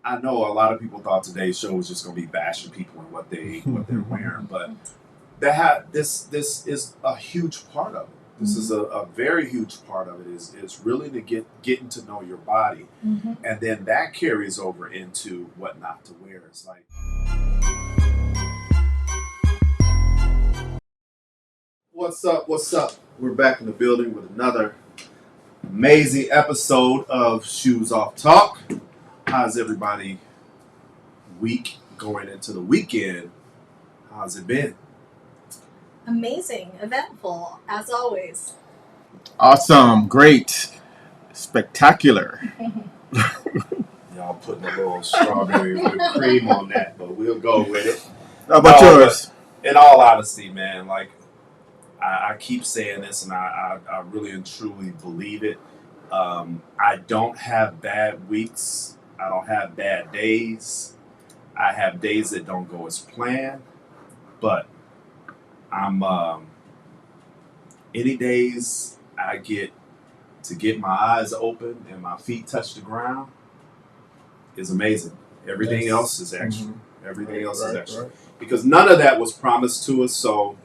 I know a lot of people thought today's show was just going to be bashing people and what they're wearing, but this is a huge part of it. This is a very huge part of it. Is really to getting to know your body, and then that carries over into what not to wear. It's like, what's up? What's up? We're back in the building with another amazing episode of Shoes Off Talk. How's everybody week going into the weekend? How's it been? Amazing, eventful, as always. Awesome, great, spectacular. Y'all putting a little strawberry whipped cream on that, but we'll go with it. How about yours? In all honesty, man, like I keep saying this, and I really and truly believe it. I don't have bad weeks. I don't have bad days. I have days that don't go as planned, but I'm any days I get to get my eyes open and my feet touch the ground is amazing. Everything else is extra. Everything else is extra. Because none of that was promised to us. So,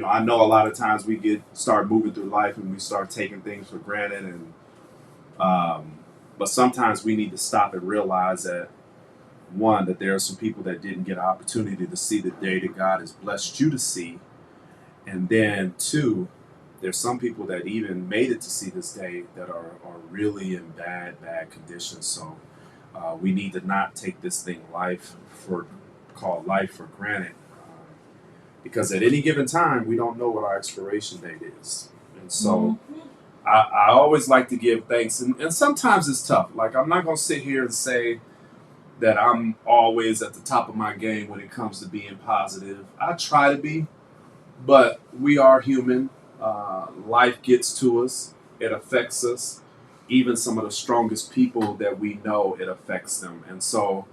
I know a lot of times we start moving through life and we start taking things for granted, and but sometimes we need to stop and realize that, one, that there are some people that didn't get an opportunity to see the day that God has blessed you to see, and then two, there's some people that even made it to see this day that are really in bad conditions. So we need to not take this thing called life for granted, because at any given time we don't know what our expiration date is, and so I always like to give thanks, and sometimes it's tough. Like, I'm not going to sit here and say that I'm always at the top of my game when it comes to being positive. I try to be, but we are human. Life gets to us. It affects us. Even some of the strongest people that we know, it affects them. And so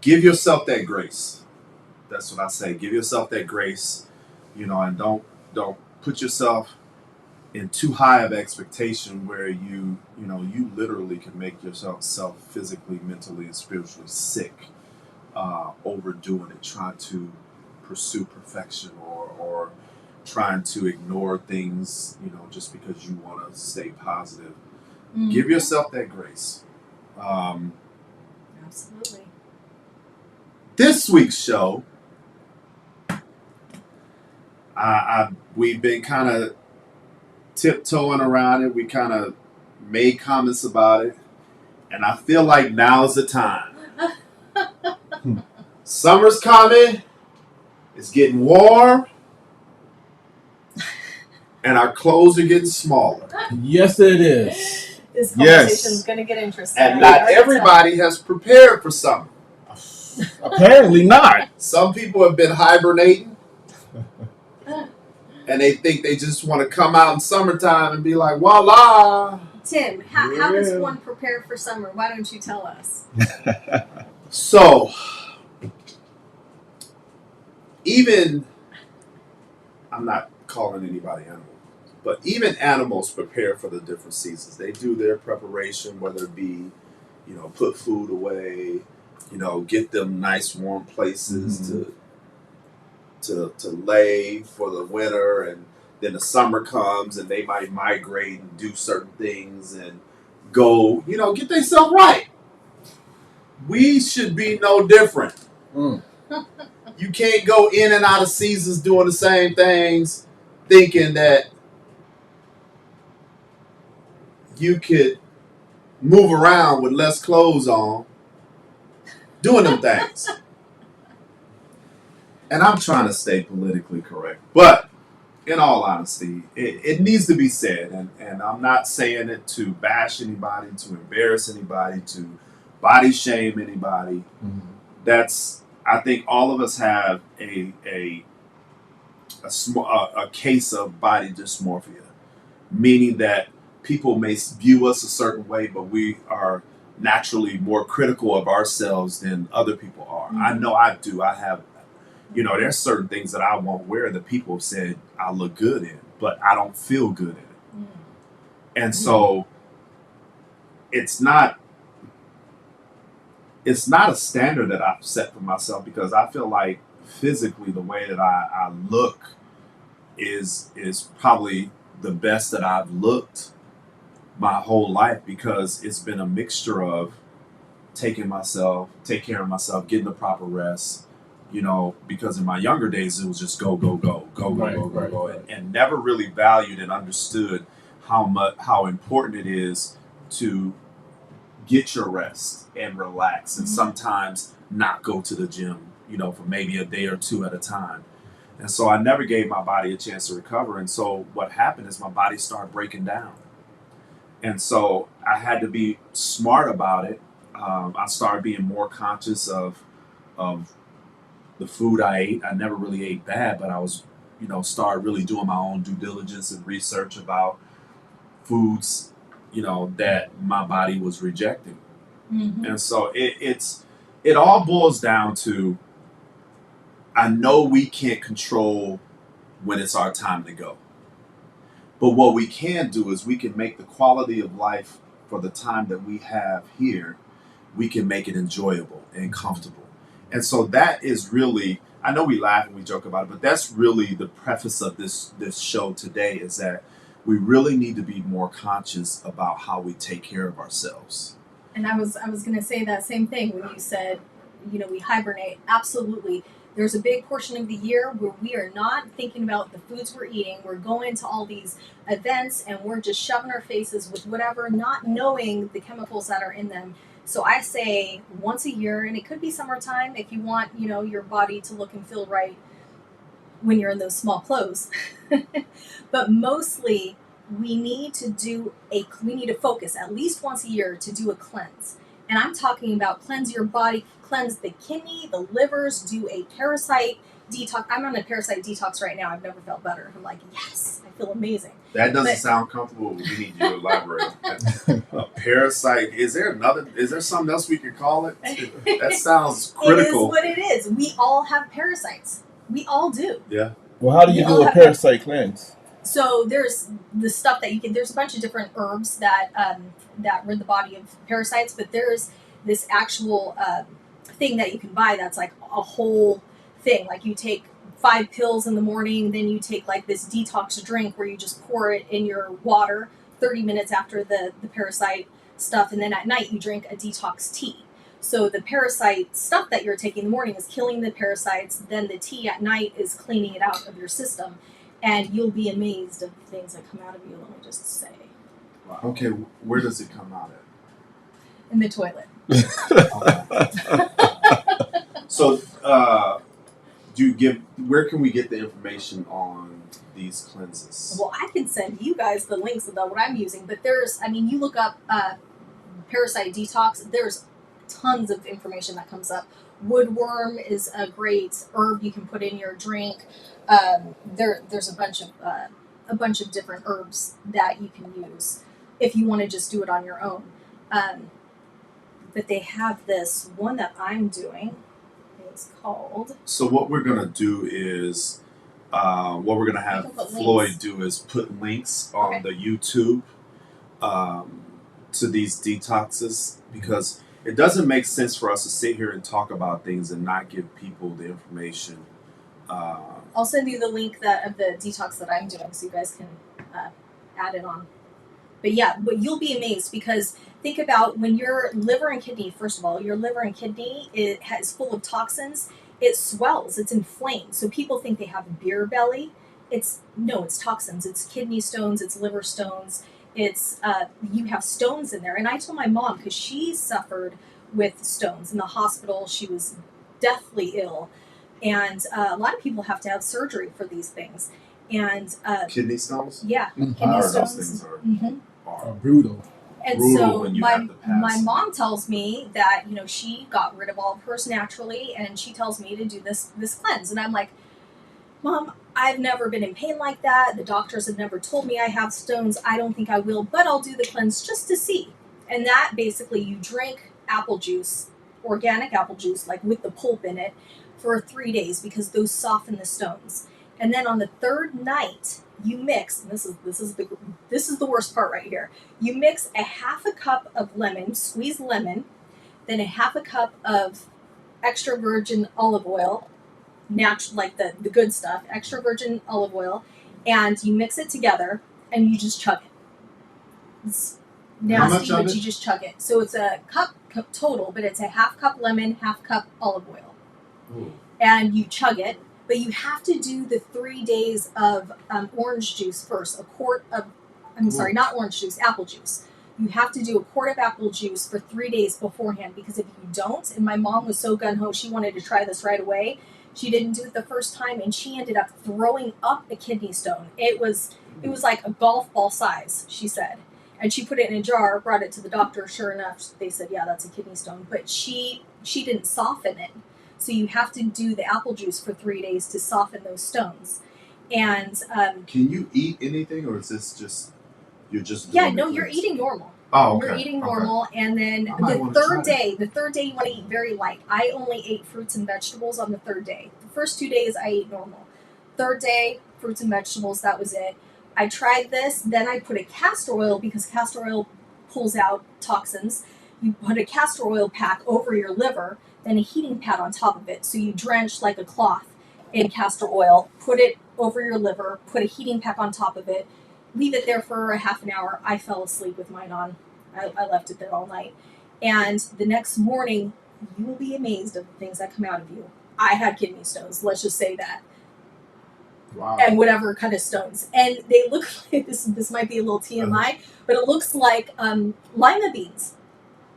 give yourself that grace. That's what I say. Give yourself that grace, and don't put yourself in too high of expectation where you literally can make yourself physically, mentally, and spiritually sick, overdoing it, trying to pursue perfection or trying to ignore things, just because you want to stay positive. Give yourself that grace. Absolutely. This week's show, we've been kind of tiptoeing around it. We kind of made comments about it, and I feel like now's the time. Summer's coming. It's getting warm, and our clothes are getting smaller. Yes, it is. This conversation is going to get interesting. And not everybody has prepared for summer. Apparently not. Some people have been hibernating, and they think they just want to come out in summertime and be like, voila. Tim, how does one prepare for summer? Why don't you tell us? So, even, I'm not calling anybody animal, but even animals prepare for the different seasons. They do their preparation, whether it be, put food away, get them nice warm places to lay for the winter, and then the summer comes and they might migrate and do certain things and go, get themselves right. We should be no different. You can't go in and out of seasons doing the same things, thinking that you could move around with less clothes on, doing them things. And I'm trying to stay politically correct, but in all honesty, it needs to be said, and I'm not saying it to bash anybody, to embarrass anybody, to body shame anybody. I think all of us have a case of body dysmorphia, meaning that people may view us a certain way, but we are naturally more critical of ourselves than other people are. I know I do. I have, there's certain things that I won't wear that people have said I look good in, but I don't feel good in it. And so it's not it's not a standard that I've set for myself because I feel like physically the way that I look is probably the best that I've looked my whole life because it's been a mixture of take care of myself, getting the proper rest. Because in my younger days it was just go, go, go, go, go, go, go, go, and never really valued and understood how important it is to get your rest and relax, and sometimes not go to the gym, for maybe a day or two at a time. And so I never gave my body a chance to recover. And so what happened is my body started breaking down. And so I had to be smart about it. I started being more conscious of the food I ate. I never really ate bad, but I was, started really doing my own due diligence and research about foods, that my body was rejecting. And so it all boils down to, I know we can't control when it's our time to go. But what we can do is we can make the quality of life for the time that we have here, we can make it enjoyable and comfortable. And so that is really, I know we laugh and we joke about it, but that's really the preface of this show today, is that we really need to be more conscious about how we take care of ourselves. And I was going to say that same thing when you said, we hibernate. Absolutely. There's a big portion of the year where we are not thinking about the foods we're eating. We're going to all these events and we're just shoving our faces with whatever, not knowing the chemicals that are in them. So I say once a year, and it could be summertime if you want, your body to look and feel right when you're in those small clothes. But mostly we need to focus at least once a year to do a cleanse. And I'm talking about cleanse your body, cleanse the kidney, the livers, do a parasite detox. I'm on a parasite detox right now. I've never felt better. I'm like, yes, I feel amazing. That doesn't sound comfortable. We need you to elaborate. A parasite. Is there something else we could call it? That sounds critical. It is what it is. We all have parasites. We all do. Yeah. Well, how do you do a parasite cleanse? So there's the stuff that there's a bunch of different herbs that rid the body of parasites, but there's this actual thing that you can buy that's like a whole thing. Like you take 5 pills in the morning, then you take like this detox drink where you just pour it in your water 30 minutes after the parasite stuff, and then at night you drink a detox tea. So the parasite stuff that you're taking in the morning is killing the parasites, then the tea at night is cleaning it out of your system. And you'll be amazed of the things that come out of you, let me just say. Wow. Okay, where does it come out at? In the toilet. So, where can we get the information on these cleanses? Well, I can send you guys the links about what I'm using, but you look up parasite detox, there's tons of information that comes up. Woodworm is a great herb you can put in your drink. There's a bunch of different herbs that you can use if you want to just do it on your own. But they have this one that I'm doing. It's called. So what we're gonna do is, what we're gonna have Floyd do is put links on the YouTube to these detoxes, because it doesn't make sense for us to sit here and talk about things and not give people the information. I'll send you the link of the detox that I'm doing so you guys can add it on. But you'll be amazed, because think about when your liver and kidney, first of all, your liver and kidney is full of toxins. It swells, it's inflamed. So people think they have a beer belly. It's toxins. It's kidney stones, it's liver stones. It's you have stones in there. And I told my mom, because she suffered with stones in the hospital. She was deathly ill. And a lot of people have to have surgery for these things. And kidney stones? Yeah. Kidney stones. Those things are brutal. And brutal so when you have to pass. my mom tells me that, she got rid of all of hers naturally, and she tells me to do this cleanse. And I'm like, Mom, I've never been in pain like that. The doctors have never told me I have stones. I don't think I will, but I'll do the cleanse just to see. And that basically, you drink apple juice, organic apple juice, like with the pulp in it, for 3 days, because those soften the stones. And then on the third night, you mix, and this is the worst part right here. You mix a half a cup of lemon, squeezed lemon, then a half a cup of extra virgin olive oil, natural, like the good stuff, extra virgin olive oil, and you mix it together and you just chug it. It's nasty, but you just chug it. So it's a cup total, but it's a half cup lemon, half cup olive oil. Ooh. And you chug it, but you have to do the 3 days of orange juice first. A quart of, not orange juice, apple juice. You have to do a quart of apple juice for 3 days beforehand, because if you don't, and my mom was so gung-ho, she wanted to try this right away. She didn't do it the first time, and she ended up throwing up a kidney stone. It was like a golf ball size, she said. And she put it in a jar, brought it to the doctor. Sure enough, they said, yeah, that's a kidney stone. But she didn't soften it. So you have to do the apple juice for 3 days to soften those stones. And can you eat anything, or is this just you're just you're eating normal. Oh, okay. You're eating normal, and then the third day you want to eat very light. I only ate fruits and vegetables on the third day. The first 2 days I ate normal. Third day, fruits and vegetables, that was it. I tried this, then I put a castor oil, because castor oil pulls out toxins. You put a castor oil pack over your liver, then a heating pad on top of it. So you drench like a cloth in castor oil, put it over your liver, put a heating pack on top of it, leave it there for a half an hour. I fell asleep with mine on. I left it there all night. And the next morning, you will be amazed at the things that come out of you. I had kidney stones, let's just say that. Wow. And whatever kind of stones. And they look like, this might be a little TMI, but it looks like lima beans.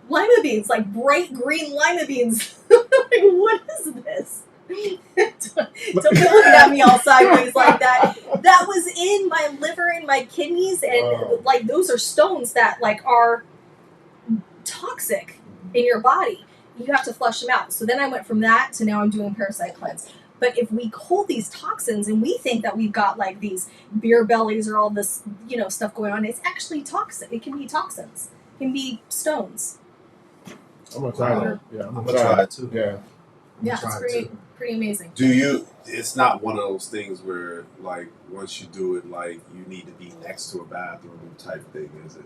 Lima beans, like bright green lima beans. Like, what is this? Don't be looking at me all sideways like that. That was in my liver and my kidneys, and like those are stones that like are toxic in your body. You have to flush them out. So then I went from that to now I'm doing parasite cleanse. But if we hold these toxins and we think that we've got like these beer bellies or all this, stuff going on, it's actually toxic. It can be toxins. It can be stones. I'm gonna try that. Yeah, I'm gonna try it too. Yeah. Yeah, it's pretty amazing. It's not one of those things where like once you do it, like you need to be next to a bathroom type thing, is it?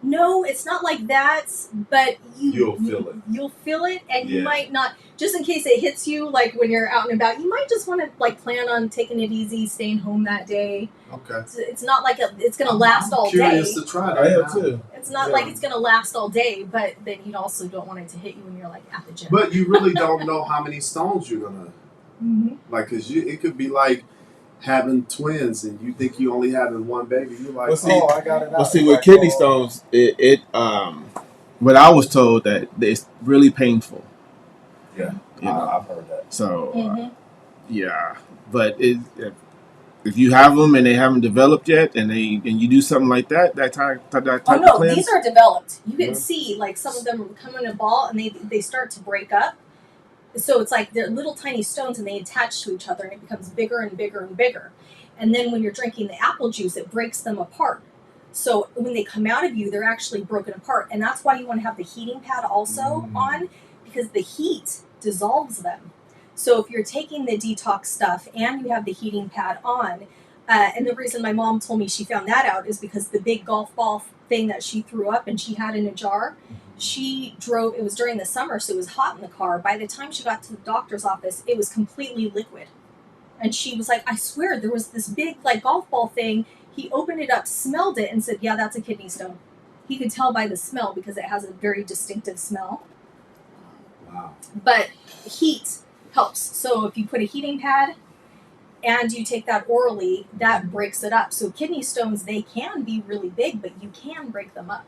No, it's not like that, but you'll feel it. You'll feel it, and you might not, just in case it hits you, like when you're out and about, you might just want to like plan on taking it easy, staying home that day. Okay. It's not like it's going to last all day. I'm curious to try that. I am too. It's not like it's going to last all day, but then you also don't want it to hit you when you're like at the gym. But you really don't know how many stones you're going to, like, because it could be like having twins and you think you only having one baby. You're like, I got it out. Well, see, with kidney stones, what I was told that it's really painful. Yeah, I've heard that. So, yeah, but if you have them and they haven't developed yet, and you do something like that type of cleanse, these are developed. You can see like some of them come in a ball and they start to break up. So it's like they're little tiny stones and they attach to each other and it becomes bigger and bigger and bigger. And then when you're drinking the apple juice, it breaks them apart. So when they come out of you, they're actually broken apart. And that's why you want to have the heating pad also on, because the heat dissolves them. So if you're taking the detox stuff and you have the heating pad on, and the reason my mom told me she found that out is because the big golf ball thing that she threw up and she had in a jar, it was during the summer, so it was hot in the car. By the time she got to the doctor's office, it was completely liquid. And she was like, I swear there was this big like golf ball thing. He opened it up, smelled it, and said, yeah, that's a kidney stone. He could tell by the smell because it has a very distinctive smell. Wow. But heat helps. So if you put a heating pad and you take that orally, that breaks it up. So kidney stones, they can be really big, but you can break them up.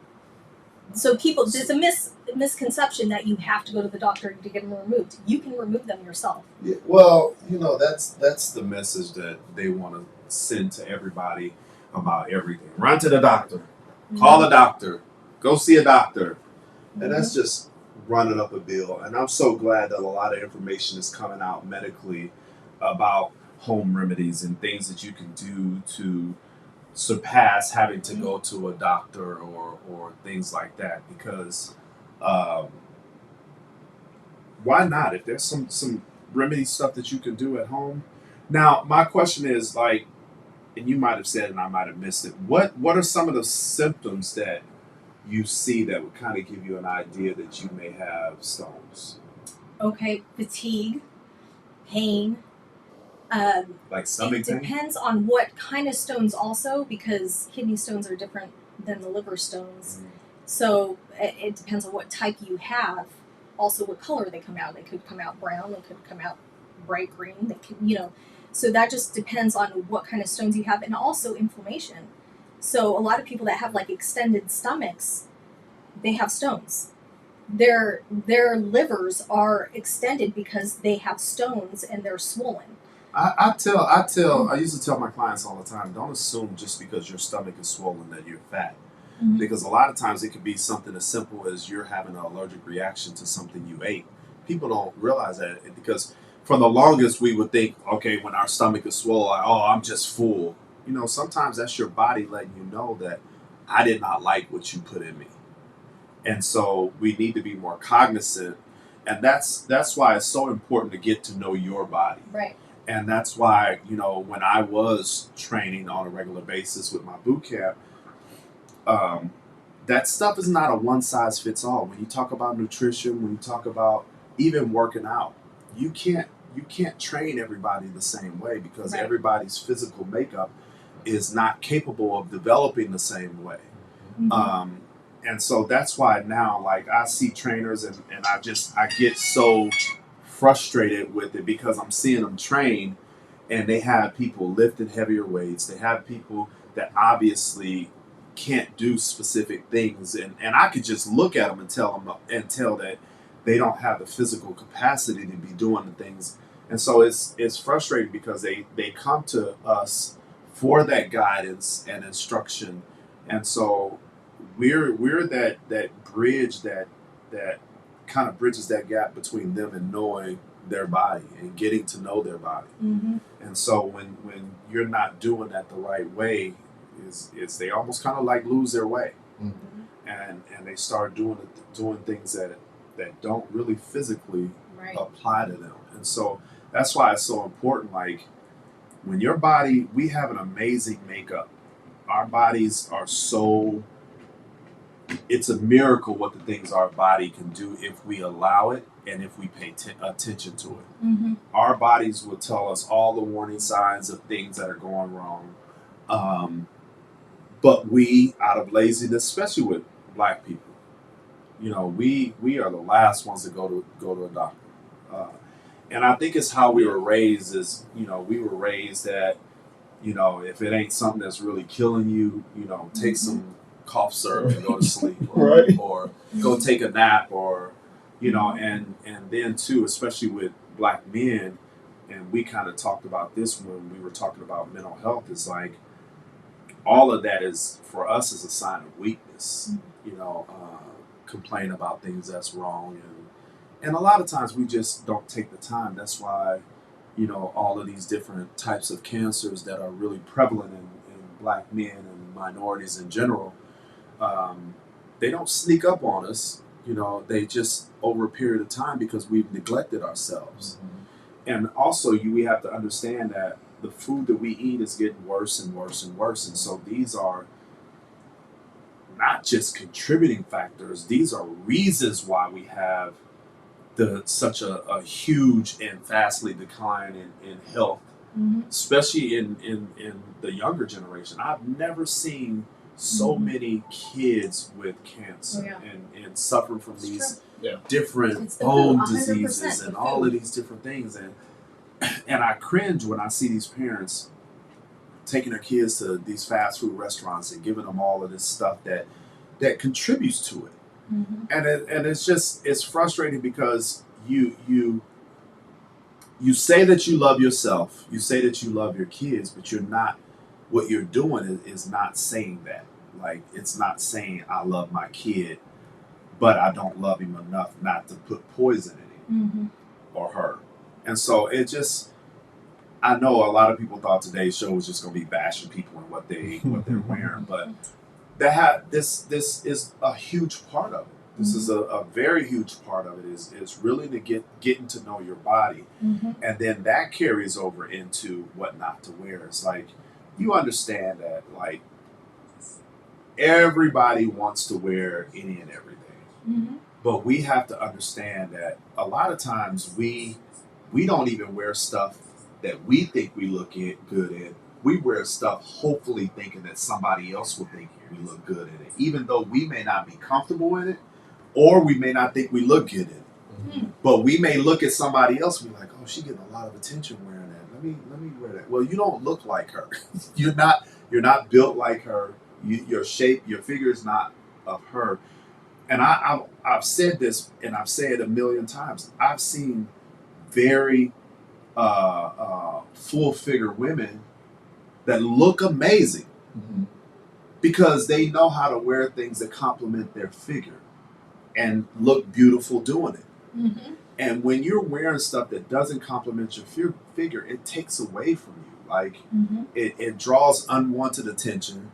So there's a misconception that you have to go to the doctor to get them removed. You can remove them yourself. Yeah, well, that's the message that they want to send to everybody about everything. Run to the doctor. Call a doctor. Go see a doctor. And that's just running up a bill. And I'm so glad that a lot of information is coming out medically about home remedies and things that you can do to surpass having to go to a doctor or things like that, because why not? If there's some remedy stuff that you can do at home. Now my question is, like, and you might have said and I might have missed it, what are some of the symptoms that you see that would kind of give you an idea that you may have stones? Okay, fatigue, pain. Like stomach It pain? depends on what kind of stones, also, because kidney stones are different than the liver stones. So it depends on what type you have. Also, what color they come out. They could come out brown. They could come out bright green. They could, So that just depends on what kind of stones you have, and also inflammation. So a lot of people that have like extended stomachs, they have stones. Their livers are extended because they have stones and they're swollen. I used to tell my clients all the time, don't assume just because your stomach is swollen that you're fat. Mm-hmm. Because a lot of times it could be something as simple as you're having an allergic reaction to something you ate. People don't realize that, because for the longest we would think, okay, when our stomach is swollen, like, oh, I'm just full. Sometimes that's your body letting you know that I did not like what you put in me. And so we need to be more cognizant. And that's why it's so important to get to know your body. Right. And that's why, when I was training on a regular basis with my boot camp, that stuff is not a one size fits all. When you talk about nutrition, when you talk about even working out, you can't train everybody the same way, because Right. everybody's physical makeup is not capable of developing the same way. Mm-hmm. And so that's why now, like, I see trainers and I get so frustrated with it, because I'm seeing them train and they have people lifting heavier weights. They have people that obviously can't do specific things, and I could just look at them and tell that they don't have the physical capacity to be doing the things. And so it's frustrating, because they come to us for that guidance and instruction. And so we're that bridge that kind of bridges that gap between them and knowing their body and getting to know their body. Mm-hmm. And so when you're not doing that the right way, is they almost kind of like lose their way. Mm-hmm. And they start doing things that don't really physically Right. apply to them. And so that's why it's so important. Like, when your body, we have an amazing makeup. Our bodies are so, it's a miracle what the things our body can do if we allow it and if we pay attention to it. Mm-hmm. Our bodies will tell us all the warning signs of things that are going wrong. But we, out of laziness, especially with Black people, we are the last ones to go to a doctor. And I think it's how we were raised. We were raised that, if it ain't something that's really killing you, take Mm-hmm. some cough syrup and go to sleep, Right. or go take a nap, or and then too, especially with Black men, and we kind of talked about this when we were talking about mental health. Is like, all of that is, for us, is a sign of weakness. Complain about things that's wrong, and a lot of times we just don't take the time. That's why, all of these different types of cancers that are really prevalent in Black men and minorities in general, they don't sneak up on us. They just, over a period of time, because we've neglected ourselves. Mm-hmm. And also, we have to understand that the food that we eat is getting worse and worse and worse. And so these are not just contributing factors, these are reasons why we have such a huge and vastly decline in health, Mm-hmm. especially in the younger generation. I've never seen so Mm-hmm. many kids with cancer, Yeah. and suffering from It's these Yeah. different It's the bone food, 100% diseases the and all of food. these different things. And I cringe when I see these parents taking their kids to these fast food restaurants and giving them all of this stuff that contributes to it. Mm-hmm. And it's frustrating, because you say that you love yourself, you say that you love your kids, but you're not. What you're doing is not saying that. Like, it's not saying I love my kid, but I don't love him enough not to put poison in him Mm-hmm. or her. And so I know a lot of people thought today's show was just going to be bashing people and what they're wearing, but this is a huge part of it. This is a very huge part of it. Is really to getting to know your body, Mm-hmm. and then that carries over into what not to wear. It's like, you understand that, like, everybody wants to wear any and everything. Mm-hmm. But we have to understand that a lot of times we don't even wear stuff that we think we look good in. We wear stuff hopefully thinking that somebody else will think we look good in it, even though we may not be comfortable in it, or we may not think we look good in it. Mm-hmm. But we may look at somebody else and be like, "Oh, she's getting a lot of attention wearing that. Let me wear that." Well, you don't look like her. you're not built like her. Your shape, your figure is not of her. And I've said this, and I've said it a million times. I've seen very full figure women that look amazing because they know how to wear things that complement their figure and look beautiful doing it. Mm-hmm. And when you're wearing stuff that doesn't complement your figure, it takes away from you. Like Mm-hmm. it draws unwanted attention.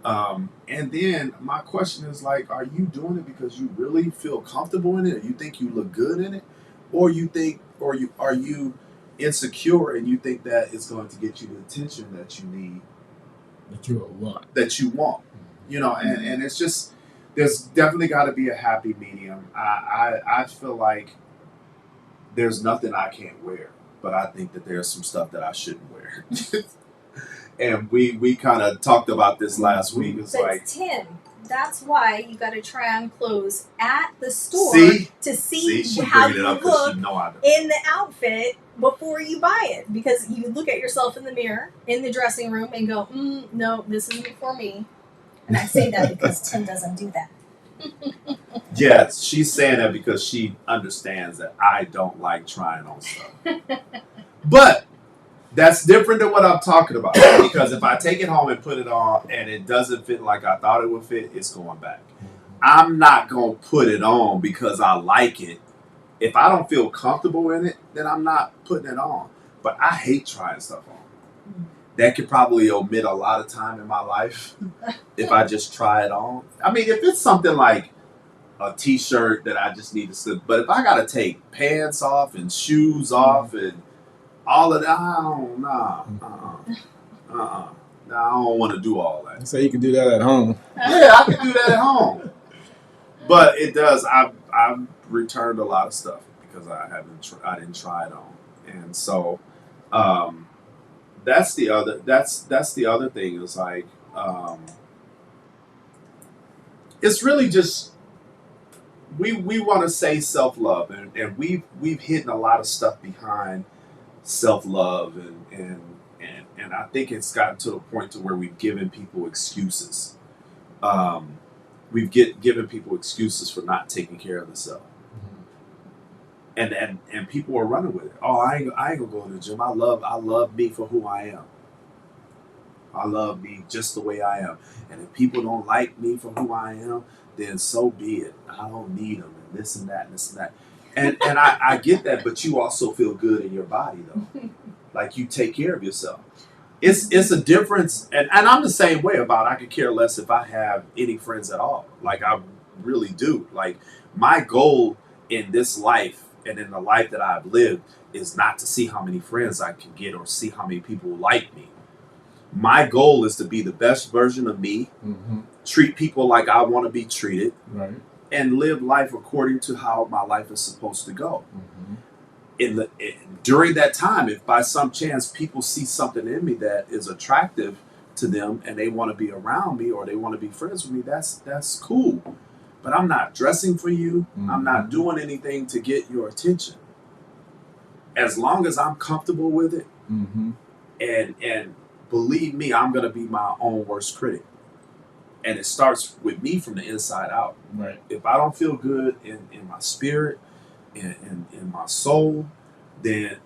And then my question is like, are you doing it because you really feel comfortable in it, or you think you look good in it, or are you insecure and you think that it's going to get you the attention that you need, that you want, and it's just, there's definitely got to be a happy medium. I feel like there's nothing I can't wear, but I think that there's some stuff that I shouldn't wear. And we kind of talked about this last week. It's But like, Tim, that's why you got to try on clothes at the store to see she how bringing you it up because look she know I do. in the outfit before you buy it. Because you look at yourself in the mirror in the dressing room and go, no, this isn't for me. And I say that because Tim doesn't do that. Yes, she's saying that because she understands that I don't like trying on stuff. But that's different than what I'm talking about. Because if I take it home and put it on and it doesn't fit like I thought it would fit, it's going back. I'm not going to put it on because I like it. If I don't feel comfortable in it, then I'm not putting it on. But I hate trying stuff on. That could probably omit a lot of time in my life if I just try it on. I mean, if it's something like a t-shirt that I just need to slip, but if I got to take pants off and shoes off and all of that, I don't want to do all that. So you can do that at home. Yeah, I can do that at home. But it does. I've returned a lot of stuff because I didn't try it on, and so that's the other thing is like it's really just we want to say self-love, and we've hidden a lot of stuff behind self-love, and I think it's gotten to the point to where we've given people excuses. We've given people excuses for not taking care of themselves. And people are running with it. Oh, I ain't gonna go to the gym. I love me for who I am. I love me just the way I am. And if people don't like me for who I am, then so be it. I don't need them, and this and that and this and that. And I get that, but you also feel good in your body though. Like you take care of yourself. It's a difference, and I'm the same way about I could care less if I have any friends at all. Like I really do. Like my goal in this life and in the life that I've lived is not to see how many friends I can get or see how many people like me. My goal is to be the best version of me, treat people like I want to be treated, Right. and live life according to how my life is supposed to go. During that time, if by some chance people see something in me that is attractive to them and they want to be around me or they want to be friends with me, that's cool. But I'm not dressing for you. I'm not doing anything to get your attention. As long as I'm comfortable with it, and believe me, I'm gonna be my own worst critic. And it starts with me from the inside out. Right. If I don't feel good in my spirit, in my soul, then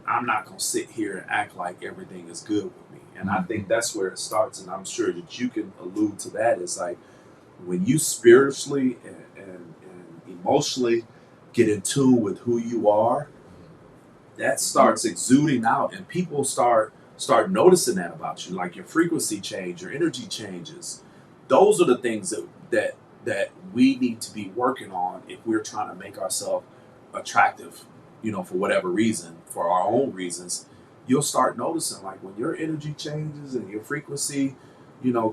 I'm not going to sit here and act like everything is good with me. And I think that's where it starts, and I'm sure that you can allude to that. It's like when you spiritually and emotionally get in tune with who you are, that starts exuding out, and people start noticing that about you. Like your frequency change, your energy changes. Those are the things that we need to be working on if we're trying to make ourselves attractive, for whatever reason, for our own reasons. You'll start noticing like when your energy changes and your frequency,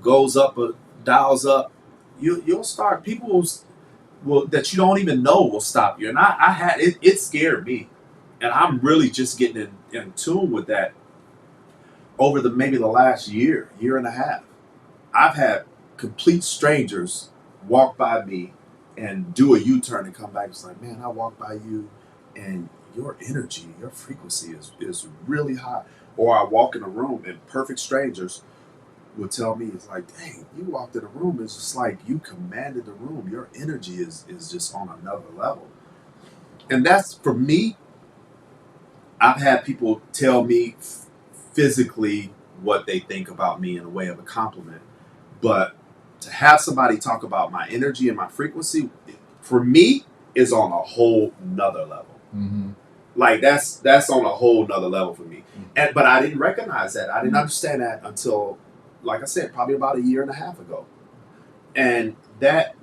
goes up dials up, you'll start people will that you don't even know will stop you. And I had it scared me, and I'm really just getting in tune with that over the maybe the last year and a half. I've had complete strangers walk by me and do a U-turn and come back. It's like, man, I walked by you, and your energy, your frequency is really high. Or I walk in a room and perfect strangers would tell me, it's like, dang, you walked in a room, it's just like you commanded the room. Your energy is just on another level. And that's for me, I've had people tell me physically what they think about me in a way of a compliment. But to have somebody talk about my energy and my frequency, for me, is on a whole nother level. Mm-hmm. Like that's on a whole nother level for me. And but I didn't recognize that. I didn't understand that until, like I said, probably about a year and a half ago. And that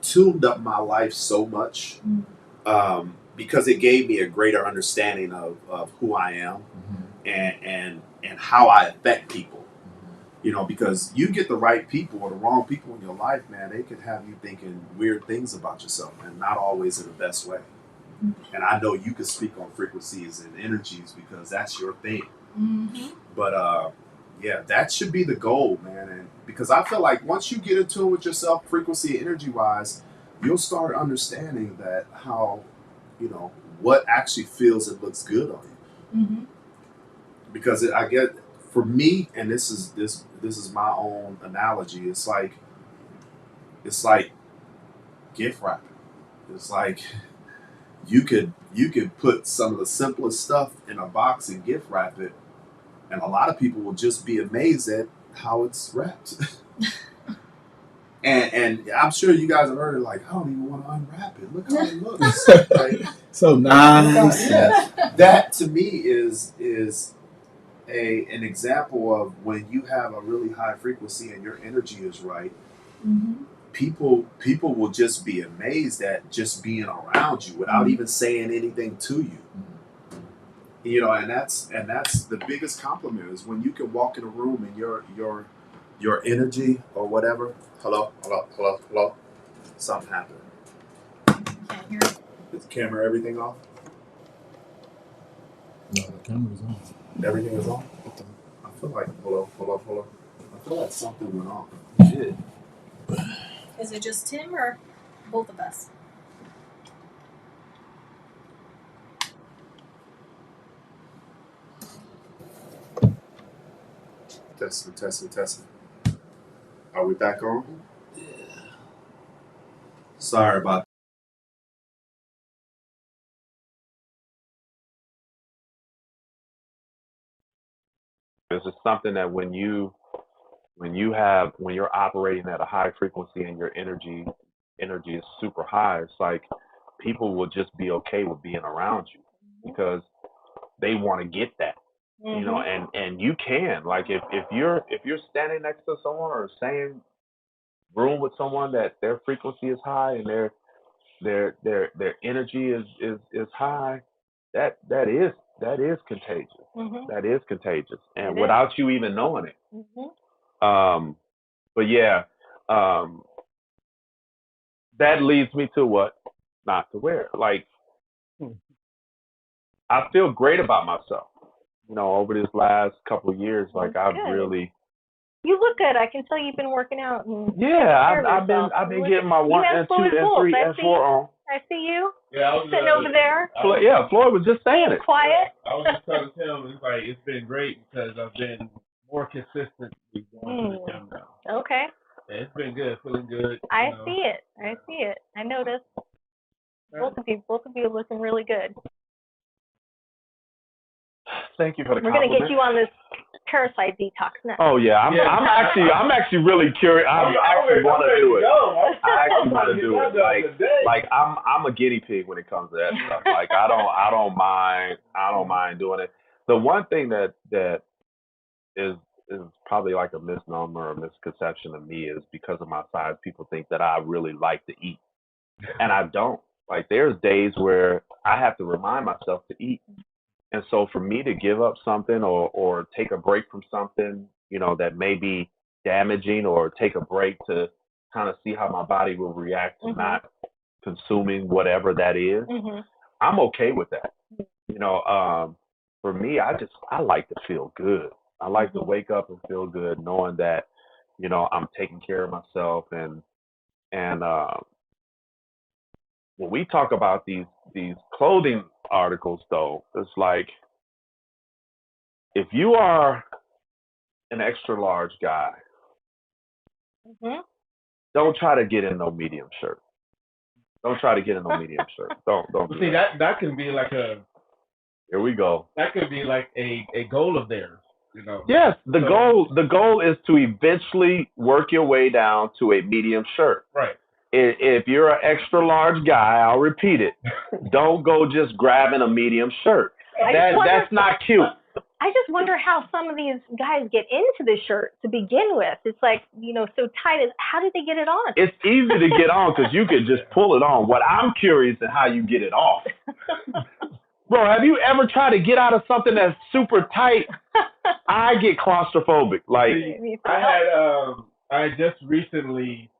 tuned up my life so much, because it gave me a greater understanding of who I am, and how I affect people. Because you get the right people or the wrong people in your life, man, they could have you thinking weird things about yourself, and not always in the best way. And I know you could speak on frequencies and energies because that's your thing. But yeah, that should be the goal, man. And because I feel like once you get in tune with yourself, frequency and energy wise, you'll start understanding that how, what actually feels and looks good on you. Because I get, for me, and this is my own analogy. It's like gift wrapping. It's like you could put some of the simplest stuff in a box and gift wrap it, and a lot of people will just be amazed at how it's wrapped. and I'm sure you guys have heard it, like, I don't even want to unwrap it. Look how it looks. Right? So nice. That to me is an example of when you have a really high frequency and your energy is right. People will just be amazed at just being around you without even saying anything to you. And that's the biggest compliment is when you can walk in a room and your energy or whatever. Hello. Something happened. Can't hear it. Is the camera everything off? No, the camera's on. Everything is on? I feel like hold on. I feel like something went off. Shit. Is it just Tim or both of us? Testing. Are we back on? Yeah. Sorry about This is something that when you're operating at a high frequency and your energy is super high, it's like people will just be okay with being around you because they want to get that. And you can, like, if you're standing next to someone or same room with someone that their frequency is high and their energy is high, that is contagious. That is contagious, and without you even knowing it. But yeah, that leads me to what not to wear. Like, I feel great about myself. Over this last couple of years, like I've really. You look good. I can tell you've been working out. And I've been getting my 1 and 2 and 3 and 4 on. I see you. Yeah, I was sitting over there. Floyd was just saying it. Quiet. I was just telling him it's been great because I've been more consistent with going to the gym now. Okay. Yeah, it's been good, feeling good. I see it. I noticed. Both of you are looking really good. Thank you for the We're compliment. gonna get you on this parasite detox now. Oh yeah, I'm actually really curious. I actually want to do it. I actually want to do it. Like I'm a guinea pig when it comes to that stuff. Like I don't mind doing it. The one thing that is probably like a misnomer or a misconception of me is because of my size, people think that I really like to eat, and I don't. Like there's days where I have to remind myself to eat. And so for me to give up something or take a break from something, that maybe damaging or take a break to kind of see how my body will react to not consuming whatever that is, I'm okay with that. You know, for me, I like to feel good. I like to wake up and feel good knowing that, you know, I'm taking care of myself and when we talk about these clothing articles though, it's like if you are an extra large guy, don't try to get in no medium shirt. Don't try to get in no medium shirt. Don't do See, that. that can be like Here we go. that could be like a goal of theirs, you know. Yes, the So- goal is to eventually work your way down to a medium shirt. Right. If you're an extra large guy, I'll repeat it. Don't go just grabbing a medium shirt. That's not cute. I just wonder how some of these guys get into the shirt to begin with. It's like, you know, so tight. How did they get it on? It's easy to get on because you can just pull it on. What I'm curious is how you get it off. Bro, have you ever tried to get out of something that's super tight? I get claustrophobic. Like, I just recently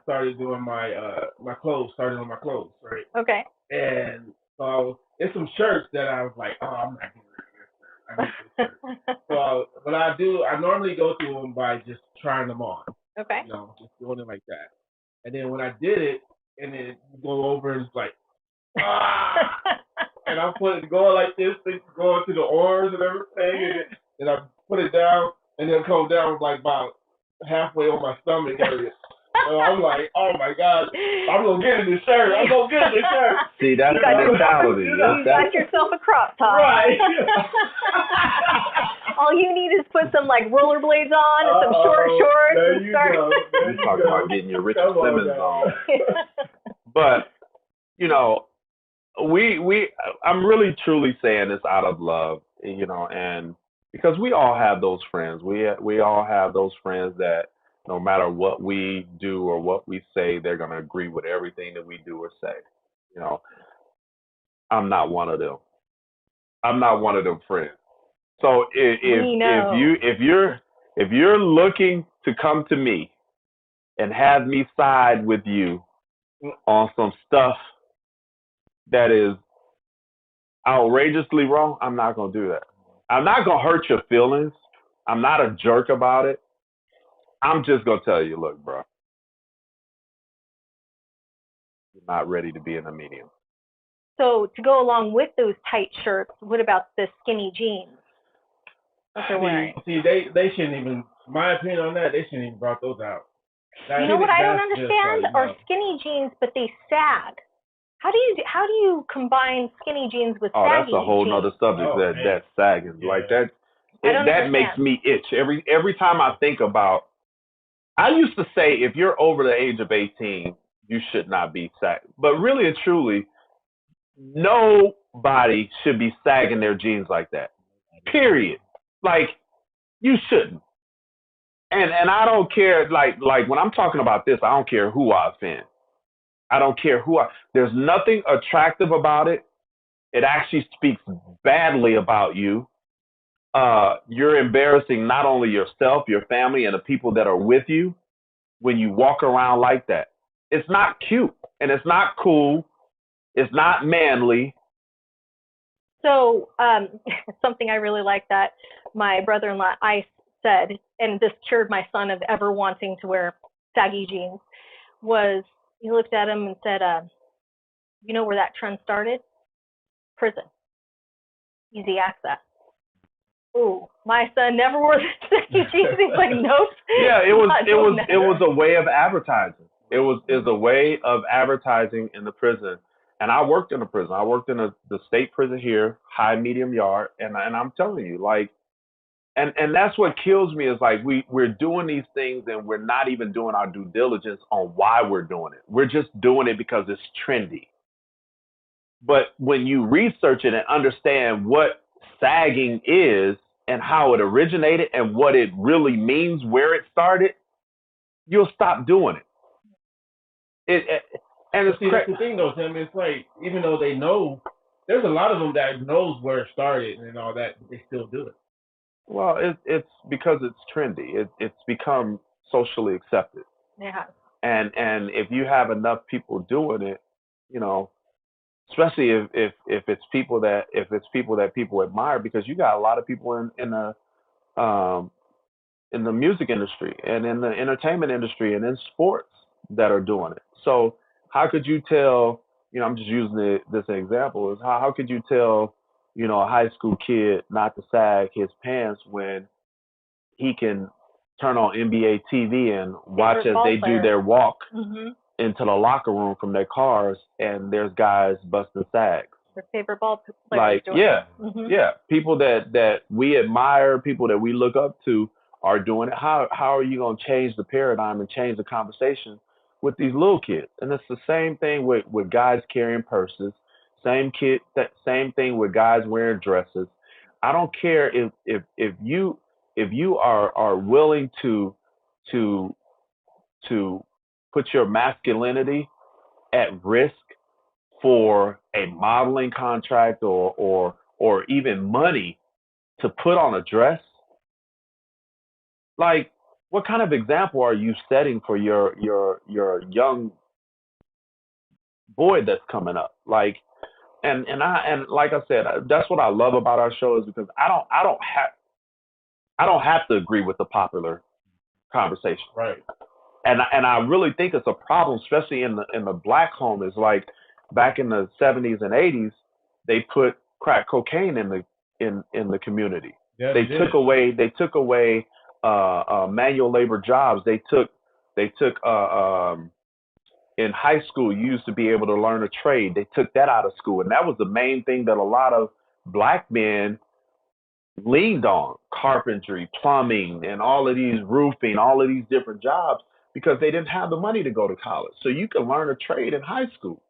started doing my clothes, started on my clothes, right? Okay. And so it's some shirts that I was like, oh, I'm not getting rid of this shirt. I need this shirt. So, but I normally go through them by just trying them on. Okay. You know, just doing it like that. And then when I did it, and then you go over and it's like, and I'm going like this, going to the oars and everything, and I put it down, and then come down like about halfway on my stomach area. So I'm like, oh my God, I'm gonna get in this shirt. I'm gonna get in this shirt. see, that's the mentality. You got yourself a crop top. Right. All you need is put some like rollerblades on and some short shorts there and you start. go. There You you talking go. about getting your Richard Come on, Simmons guys. on. But, you know, I'm really truly saying this out of love, you know, and because we all have those friends. We all have those friends that no matter what we do or what we say, they're going to agree with everything that we do or say. You know, I'm not one of them. I'm not one of them friends. So if you're looking to come to me and have me side with you on some stuff that is outrageously wrong, I'm not going to do that. I'm not going to hurt your feelings. I'm not a jerk about it. I'm just going to tell you, look, bro, you're not ready to be in a medium. So to go along with those tight shirts, what about the skinny jeans that they're wearing? See, they shouldn't even. My opinion on that, they shouldn't even brought those out. You know what I don't understand are skinny jeans, but they sag. How do you combine skinny jeans with saggy that's a whole jeans? nother subject. That sagging like that. That makes me itch every time I think about. I used to say if you're over the age of 18, you should not be sagging. But really and truly, nobody should be sagging their jeans like that. Period. Like, you shouldn't. And I don't care, like when I'm talking about this, I don't care who I offend. I don't care there's nothing attractive about it. It actually speaks badly about you. You're embarrassing not only yourself, your family, and the people that are with you when you walk around like that. It's not cute, and it's not cool. It's not manly. So something I really like that my brother-in-law, I said, and this cured my son of ever wanting to wear saggy jeans, was he looked at him and said, you know where that trend started? Prison. Easy access. Ooh, my son never wore saggy jeans. He's like, nope. Yeah, it was a way of advertising. It was a way of advertising in the prison. And I worked in a prison. I worked in the state prison here, high medium yard, and I'm telling you, like, and that's what kills me is like we're doing these things and we're not even doing our due diligence on why we're doing it. We're just doing it because it's trendy. But when you research it and understand what sagging is and how it originated and what it really means, where it started, you'll stop doing it. And it's that's the thing though, Tim. It's like even though they know, there's a lot of them that knows where it started and all that, but they still do it. Well, it's because it's trendy. It's become socially accepted, Yeah. and if you have enough people doing it, you know, especially if it's people that people admire, because you got a lot of people um in the music industry and in the entertainment industry and in sports that are doing it. So how could you tell? I'm just using this example. Is how could you tell? A high school kid not to sag his pants when he can turn on NBA TV and watch Favorite as ball they do player. their walk Mm-hmm. into the locker room from their cars, and there's guys busting sags. Their favorite ball player Like, doing yeah, it. Mm-hmm. yeah, people that we admire, people that we look up to are doing it. How are you going to change the paradigm and change the conversation with these little kids? And it's the same thing with guys carrying purses. Same thing with guys wearing dresses. I don't care if you are willing to to put your masculinity at risk for a modeling contract or even money to put on a dress. Like, what kind of example are you setting for your young boy that's coming up? Like, and like I said, that's what I love about our show, is because I don't have to agree with the popular conversation. Right. And I really think it's a problem, especially in the black home. Is like back in the 70s and 80s, they put crack cocaine in the community. Yes, They it took is. away manual labor jobs. They took in high school, you used to be able to learn a trade. They took that out of school, and that was the main thing that a lot of black men leaned on: carpentry, plumbing, and all of these roofing, all of these different jobs, because they didn't have the money to go to college. So you could learn a trade in high school.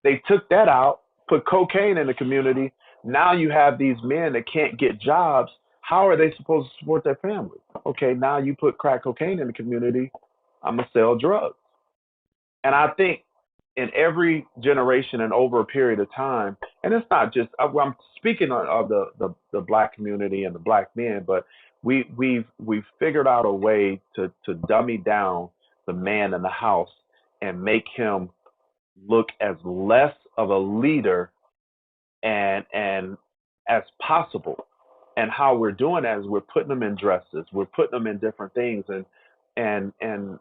They took that out, put cocaine in the community. Now you have these men that can't get jobs. How are they supposed to support their family? Okay, now you put crack cocaine in the community. I'm going to sell drugs. And I think in every generation and over a period of time, and it's not just, I'm speaking of the black community and the black men, but we've figured out a way to dummy down the man in the house and make him look as less of a leader and as possible. And how we're doing that is we're putting them in dresses, we're putting them in different things, and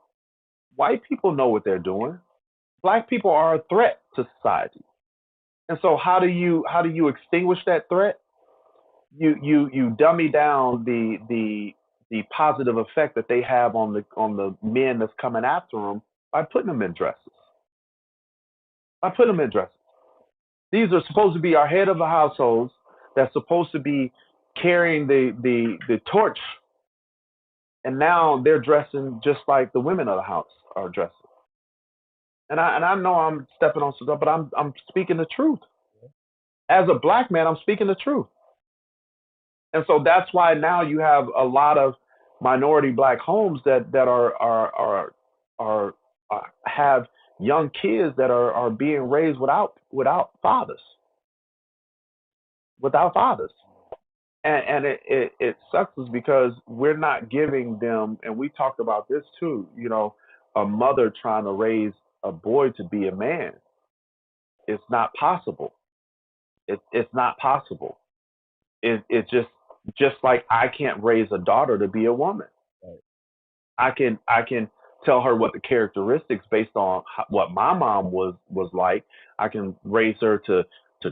white people know what they're doing. Black people are a threat to society. And so how do you extinguish that threat? You dummy down the positive effect that they have on the men that's coming after them by putting them in dresses. By putting them in dresses. These are supposed to be our head of the households that's supposed to be carrying the torch, and now they're dressing just like the women of the house are dressing. And I know I'm stepping on some stuff, but I'm speaking the truth. As a black man, I'm speaking the truth. And so that's why now you have a lot of minority black homes that have young kids that are being raised without fathers, without fathers. And it sucks is because we're not giving them, and we talked about this too, a mother trying to raise a boy to be a man. It's not possible. It's not possible. It just like I can't raise a daughter to be a woman. Right. I can tell her what the characteristics based on what my mom was like. I can raise her to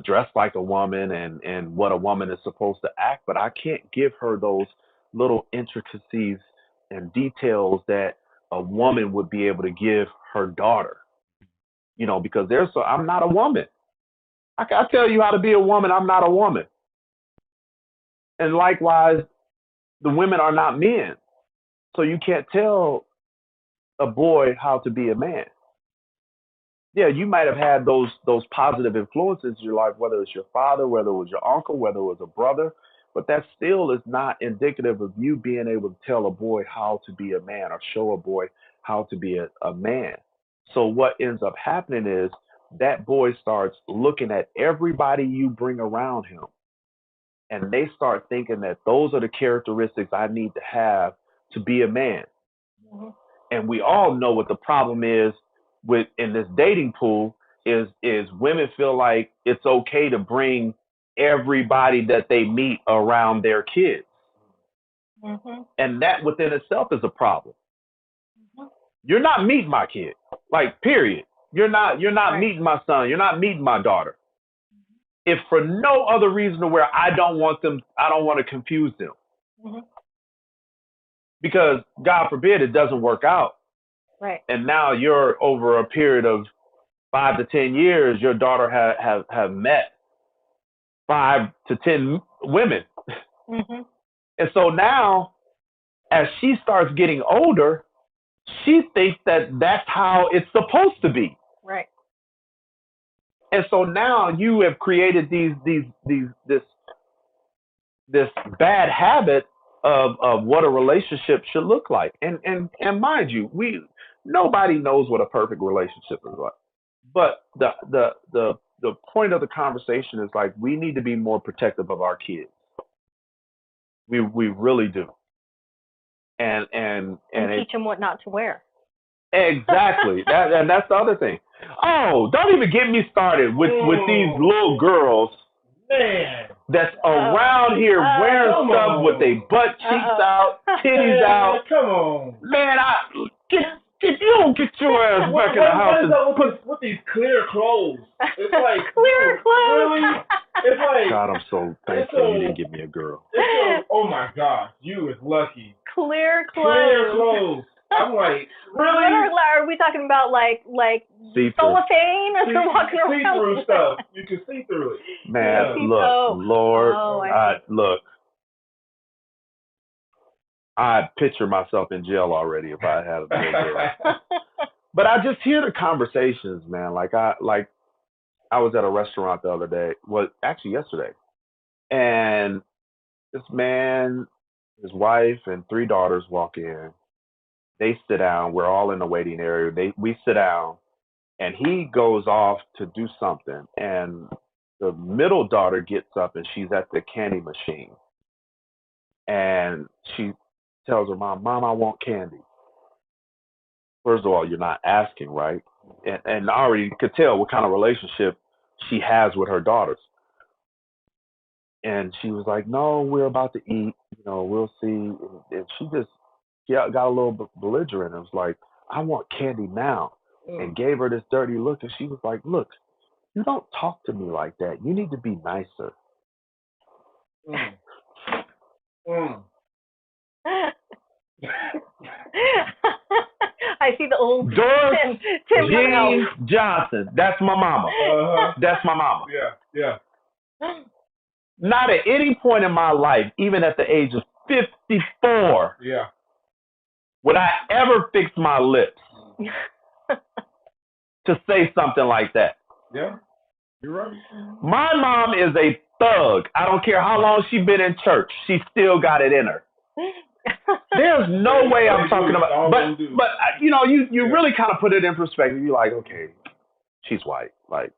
dress like a woman and what a woman is supposed to act, but I can't give her those little intricacies and details that a woman would be able to give her daughter. Because I'm not a woman. I tell you how to be a woman. I'm not a woman. And likewise, the women are not men. So you can't tell a boy how to be a man. Yeah, you might have had those positive influences in your life, whether it's your father, whether it was your uncle, whether it was a brother, but that still is not indicative of you being able to tell a boy how to be a man or show a boy how to be a man. So what ends up happening is that boy starts looking at everybody you bring around him and they start thinking that those are the characteristics I need to have to be a man. Mm-hmm. And we all know what the problem is with in this dating pool is women feel like it's okay to bring everybody that they meet around their kids. Mm-hmm. And that within itself is a problem. Mm-hmm. You're not meeting my kid. Like, period. You're not Right. meeting my son. You're not meeting my daughter. If for no other reason to where I don't want to confuse them. Mm-hmm. Because God forbid it doesn't work out. Right. And now you're over a period of 5 to 10 years, your daughter have met 5 to 10 women. Mm-hmm. And so now, as she starts getting older, she thinks that that's how it's supposed to be. Right. And so now you have created this bad habit of what a relationship should look like. And mind you, nobody knows what a perfect relationship is like. But the point of the conversation is like we need to be more protective of our kids. We really do. And teach them what not to wear. Exactly. And that's the other thing. Oh, don't even get me started with these little girls, man, that's around here wearing stuff with their butt cheeks out, titties out. Come on. Man, if you don't get your ass back in the house. What is up with these clear clothes? It's like clear clothes. Really? It's like God, I'm so thankful you didn't give me a girl. Oh my gosh, you is lucky. Clear clothes. Clear clothes. I'm like, really? Are we talking about like cellophane as they're walking around? See-through stuff. You can see through it. Man, look, Lord, look. I'd picture myself in jail already if I had a little girl. But I just hear the conversations, man. Like I was at a restaurant the other day. Well, actually yesterday, and this man, his wife, and 3 daughters walk in. They sit down. We're all in the waiting area. We sit down, and he goes off to do something. And the middle daughter gets up, and she's at the candy machine. And she tells her mom, I want candy. First of all, you're not asking, right? And I already could tell what kind of relationship she has with her daughters. And she was like, no, we're about to eat. We'll see. And she got a little belligerent and was like, I want candy now. And gave her this dirty look. And she was like, look, you don't talk to me like that. You need to be nicer. I see the old Doris Tim Jean Johnson. That's my mama. That's my mama. Yeah. Not at any point in my life, even at the age of 54, would I ever fix my lips to say something like that. Yeah, you're right. My mom is a thug. I don't care how long she's been in church. She still got it in her. There's no way I'm talking about, but you really kind of put it in perspective. You're like, okay, she's white. Like,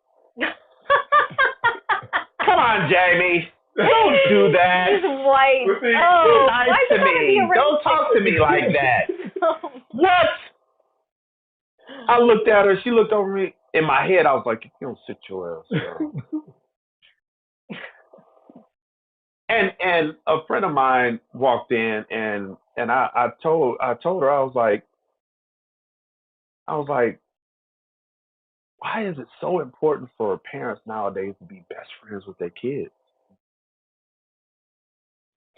come on, Jamie, don't do that. She's white. Be nice to me. Don't talk to me like that. What? I looked at her. She looked over me. In my head, I was like, you don't sit your ass down. And a friend of mine walked in, and I told her, I was like, why is it so important for parents nowadays to be best friends with their kids?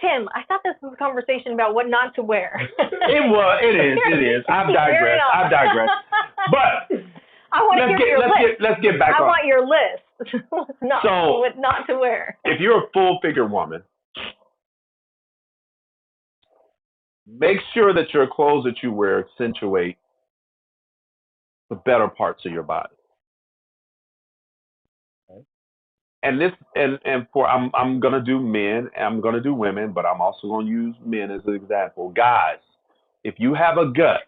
Tim, I thought this was a conversation about what not to wear. It is. I've digressed. But I want to hear your list. Let's get back on. I want your list. What not to wear. If you're a full figure woman, make sure that your clothes that you wear accentuate the better parts of your body. And I'm gonna do men, I'm gonna do women, but I'm also gonna use men as an example. Guys, if you have a gut,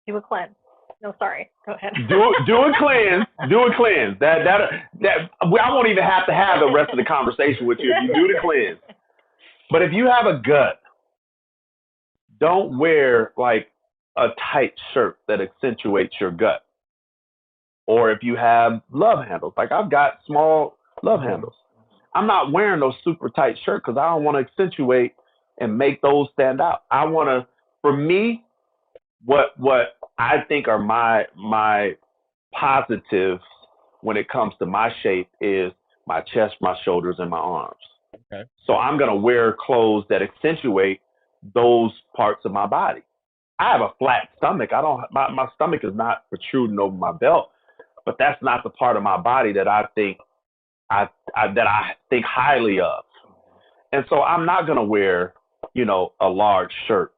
do a cleanse. No, sorry. Go ahead. Do a cleanse. Do a cleanse. I won't even have to have the rest of the conversation with you if you do the cleanse. But if you have a gut, don't wear like a tight shirt that accentuates your gut. Or if you have love handles, like I've got small love handles, I'm not wearing those super tight shirts because I don't want to accentuate and make those stand out. I want to, for me, what I think are my positives when it comes to my shape is my chest, my shoulders, and my arms. Okay. So I'm gonna wear clothes that accentuate those parts of my body. I have a flat stomach. My stomach is not protruding over my belt, but that's not the part of my body that I think that I think highly of. And so I'm not gonna wear, a large shirt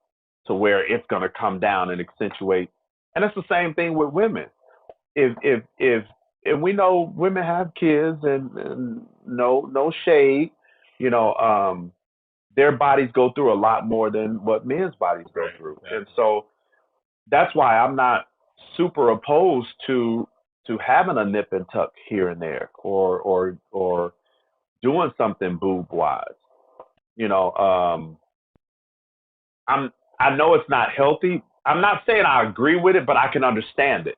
to where it's gonna come down and accentuate. And it's the same thing with women. If we know women have kids and no shade, their bodies go through a lot more than what men's bodies go through. And so that's why I'm not super opposed to having a nip and tuck here and there or doing something boob wise. I know it's not healthy. I'm not saying I agree with it, but I can understand it.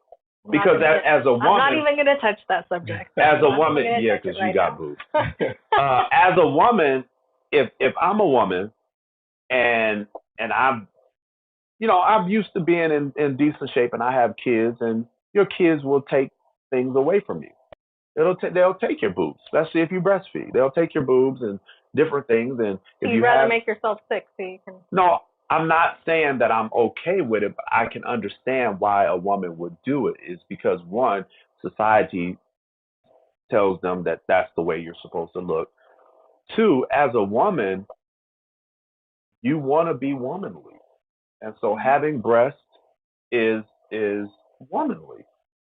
Because as a woman, I'm not even going to touch that subject. As a woman, yeah, because you got boobs. As a woman, if I'm a woman and I'm used to being in decent shape and I have kids, and your kids will take things away from you. They'll take your boobs, especially if you breastfeed. They'll take your boobs and different things. And if you'd rather make yourself sick so you can. No, I'm not saying that I'm okay with it, but I can understand why a woman would do it. Is because one, society tells them that that's the way you're supposed to look. Two, as a woman, you want to be womanly, and so having breasts is womanly.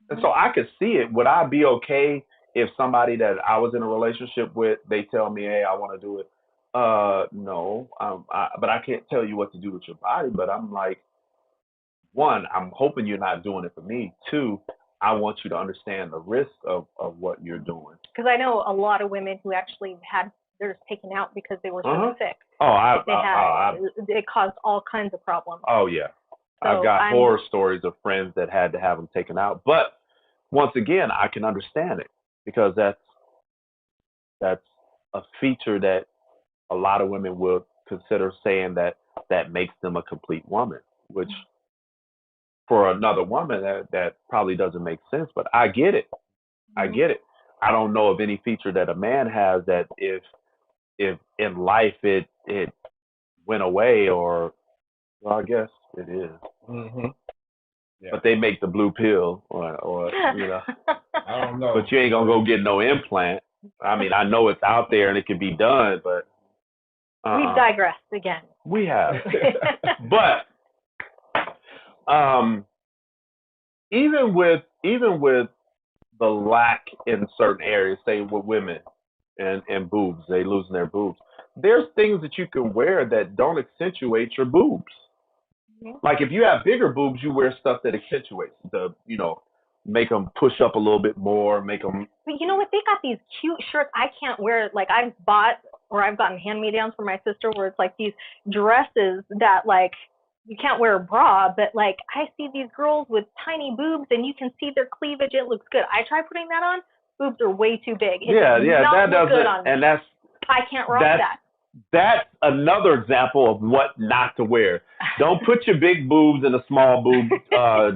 And so I could see it. Would I be okay if somebody that I was in a relationship with, they tell me, hey, I want to do it? No, but I can't tell you what to do with your body. But I'm like, one, I'm hoping you're not doing it for me. Two, I want you to understand the risk of what you're doing. Because I know a lot of women who actually had theirs taken out because they were so sick. It caused all kinds of problems. Oh, yeah. So I've got horror stories of friends that had to have them taken out. But once again, I can understand it because that's a feature that a lot of women will consider saying that makes them a complete woman, which for another woman that probably doesn't make sense. But I get it. I get it. I don't know of any feature that a man has that if in life it went away, or well, I guess it is. Mm-hmm. Yeah. But they make the blue pill, or I don't know. But you ain't gonna go get no implant. I mean, I know it's out there and it can be done, but we've digressed again. We have, but even with the lack in certain areas, say with women and boobs, they losing their boobs. There's things that you can wear that don't accentuate your boobs. Like if you have bigger boobs, you wear stuff that accentuates make them push up a little bit more, make them. But you know what? They got these cute shirts. I can't wear. Like I've bought or I've gotten hand-me-downs from my sister where it's like these dresses that like you can't wear a bra, but like I see these girls with tiny boobs and you can see their cleavage. It looks good. I try putting that on. Boobs are way too big. That doesn't. Good on me. And that's. I can't rock that. That's another example of what not to wear. Don't put your big boobs in a small boob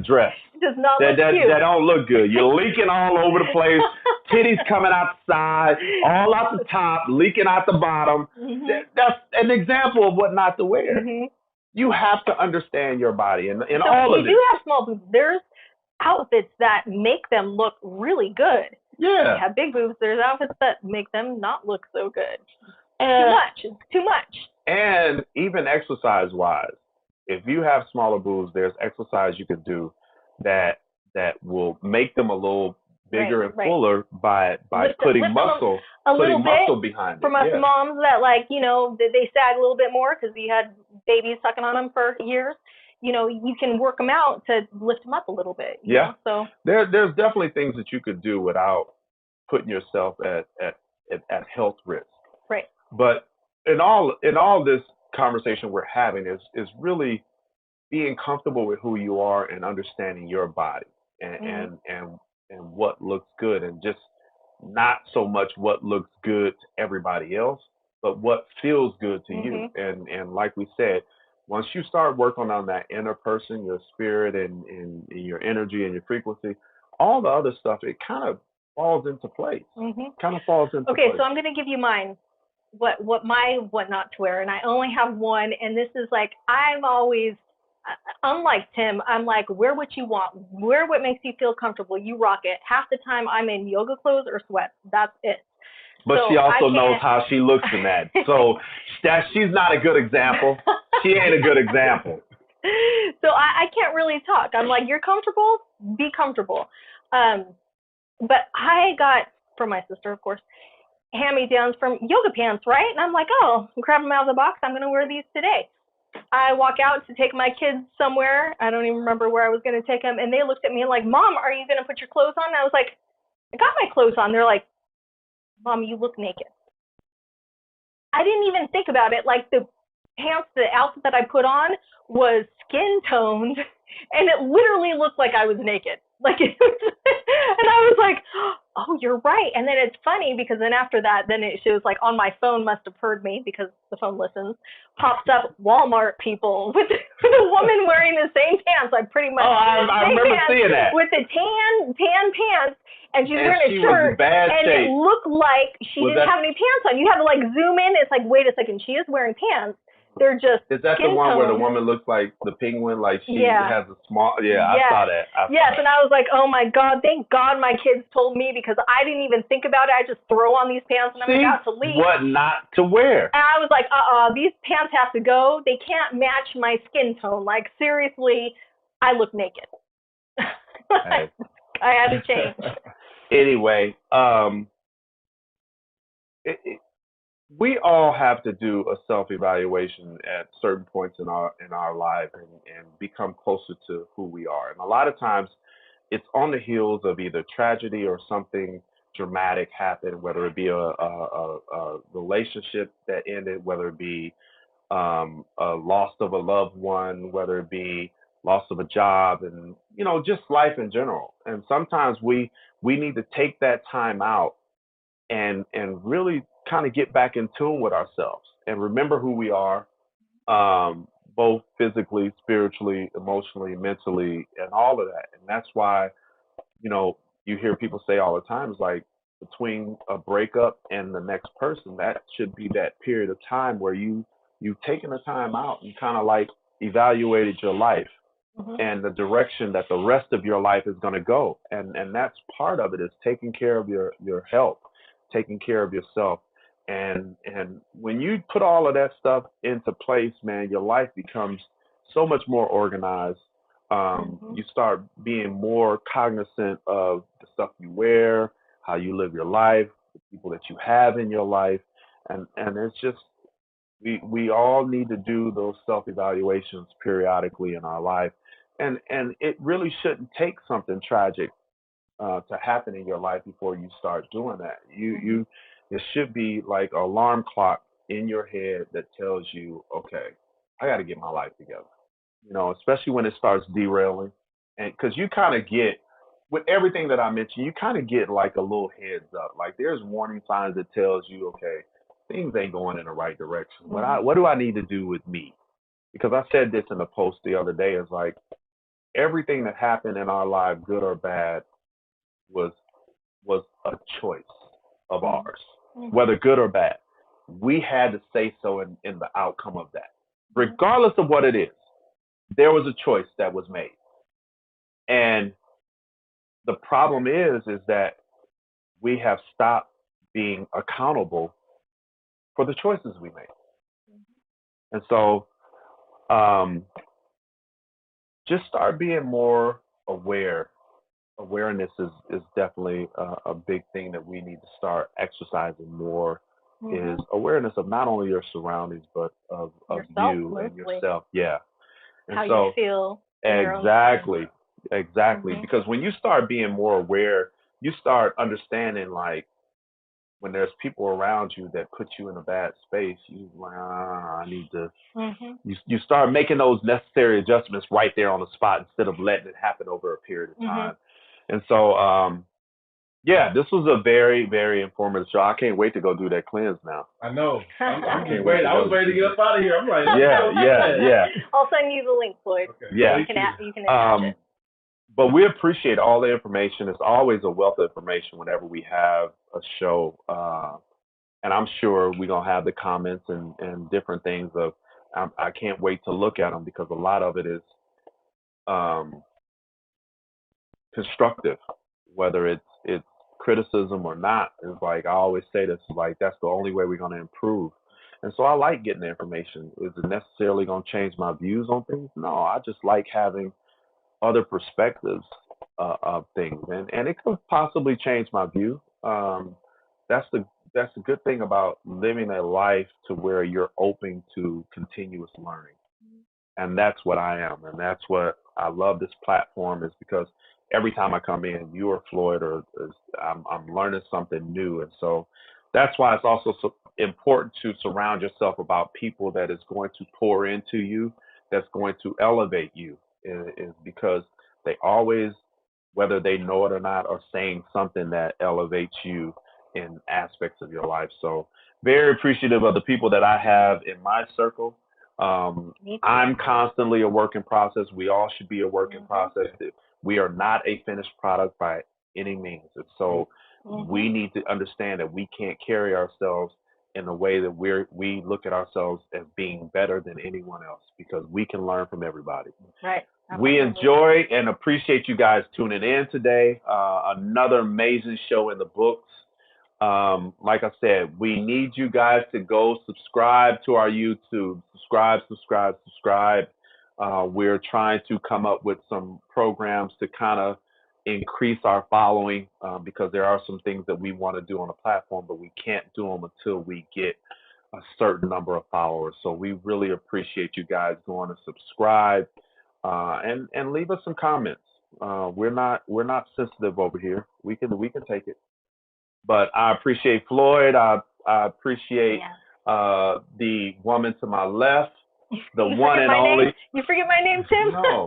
dress. Does not look cute. That don't look good. You're leaking all over the place. Titties coming out the side, all out the top, leaking out the bottom. Mm-hmm. That's an example of what not to wear. Mm-hmm. You have to understand your body and so all of it. You do have small boobs. There's outfits that make them look really good. Yeah. You have big boobs. There's outfits that make them not look so good. It's too much. And even exercise-wise, if you have smaller boobs, there's exercise you can do that will make them a little bigger and fuller by putting muscle behind it. From us moms that they sag a little bit more because we had babies sucking on them for years. you can work them out to lift them up a little bit. You Yeah. know? So There's definitely things that you could do without putting yourself at health risk. right. But in all this conversation we're having is really being comfortable with who you are and understanding your body and and what looks good, and just not so much what looks good to everybody else, but what feels good to you. And like we said, once you start working on that inner person, your spirit and your energy and your frequency, all the other stuff, it kind of falls into place. Kind of falls into place. Okay, so I'm going to give you mine. What not to wear, and I only have one, and this is like, I'm always, unlike Tim, I'm like, wear what you want, wear what makes you feel comfortable, you rock it. Half the time I'm in yoga clothes or sweats, that's it. But so she also knows how she looks in that, so she's not a good example. She ain't a good example. So I can't really talk. I'm like, you're comfortable, be comfortable. But I got, from my sister, of course, hand-me-downs from yoga pants, right? And I'm like, oh, grab them out of the box. I'm going to wear these today. I walk out to take my kids somewhere. I don't even remember where I was going to take them. And they looked at me like, Mom, are you going to put your clothes on? And I was like, I got my clothes on. They're like, Mom, you look naked. I didn't even think about it. Like, the outfit that I put on was skin toned, and it literally looked like I was naked. Like, and I was like, oh, you're right. And then it's funny because then after that, then it shows, like, on my phone, must have heard me because the phone listens, pops up Walmart people with a woman wearing the same pants. I pretty much. Oh, I remember seeing that. With the tan pants, and she's wearing a shirt, and shape. it looked like she didn't have any pants on. You had to, like, zoom in. It's like, wait a second, she is wearing pants. They're just. Is that the one where the woman looks like the penguin, like she has a small? Yeah, I saw that. And I was like, oh my God, thank God my kids told me, because I didn't even think about it. I just throw on these pants and I'm about to leave. What not to wear? And I was like, these pants have to go. They can't match my skin tone. Like, seriously, I look naked. I had to change. Anyway, we all have to do a self-evaluation at certain points in our life and become closer to who we are. And a lot of times it's on the heels of either tragedy or something dramatic happened, whether it be a relationship that ended, whether it be a loss of a loved one, whether it be loss of a job, and just life in general. And sometimes we need to take that time out and really kind of get back in tune with ourselves and remember who we are, both physically, spiritually, emotionally, mentally, and all of that. And that's why, you hear people say all the time, it's like, between a breakup and the next person, that should be that period of time where you've taken the time out and kind of like evaluated your life and the direction that the rest of your life is going to go. And that's part of it, is taking care of your health, taking care of yourself. And when you put all of that stuff into place, man, your life becomes so much more organized. You start being more cognizant of the stuff you wear, how you live your life, the people that you have in your life. And it's just, we all need to do those self-evaluations periodically in our life. And it really shouldn't take something tragic to happen in your life before you start doing that. It should be like an alarm clock in your head that tells you, okay, I got to get my life together. Especially when it starts derailing, and because you kind of get, with everything that I mentioned, you kind of get like a little heads up. Like, there's warning signs that tells you, okay, things ain't going in the right direction. What do I need to do with me? Because I said this in a post the other day. Is like, everything that happened in our life, good or bad, was a choice of ours, whether good or bad. We had to say so in the outcome of that. Regardless of what it is, there was a choice that was made. And the problem is that we have stopped being accountable for the choices we make. And so just start being more aware. Awareness is definitely a big thing that we need to start exercising more, is awareness of not only your surroundings, but of yourself, you mostly. and yourself. Yeah. And how so you feel in your own exactly, skin. exactly. Because when you start being more aware, you start understanding like when there's people around you that put you in a bad space, you like, I need to. You start making those necessary adjustments right there on the spot instead of letting it happen over a period of time. And so, yeah, this was a very, very informative show. I can't wait to go do that cleanse now. I know. I'm can't just wait waiting. to I was go. ready to get up out of here. I'm like, Yeah. I'll send you the link, Floyd. Okay. Yeah. You can attach it. But we appreciate all the information. It's always a wealth of information whenever we have a show. And I'm sure we're going to have the comments and different things of, I can't wait to look at them because a lot of it is constructive, whether it's criticism or not. It's like I always say this, like that's the only way we're going to improve. And so I like getting the information. Is it necessarily going to change my views on things? No, I just like having other perspectives of things, and it could possibly change my view. That's the good thing about living a life to where you're open to continuous learning, and that's what I am, and that's what I love this platform is because every time I come in, you or Floyd or I'm learning something new, and so that's why it's also so important to surround yourself about people that is going to pour into you, that's going to elevate you, is because they always, whether they know it or not, are saying something that elevates you in aspects of your life. So very appreciative of the people that I have in my circle. I'm constantly a work in process. We all should be a work in process. We are not a finished product by any means. And so we need to understand that we can't carry ourselves in a way that we look at ourselves as being better than anyone else because we can learn from everybody. Right. We enjoy and appreciate you guys tuning in today. Another amazing show in the books. Like I said, we need you guys to go subscribe to our YouTube. Subscribe. We're trying to come up with some programs to kind of increase our following because there are some things that we want to do on the platform, but we can't do them until we get a certain number of followers. So we really appreciate you guys going to subscribe and leave us some comments. We're not sensitive over here. We can take it. But I appreciate Floyd. I appreciate the woman to my left, the one and only. You forget my name, Tim? No.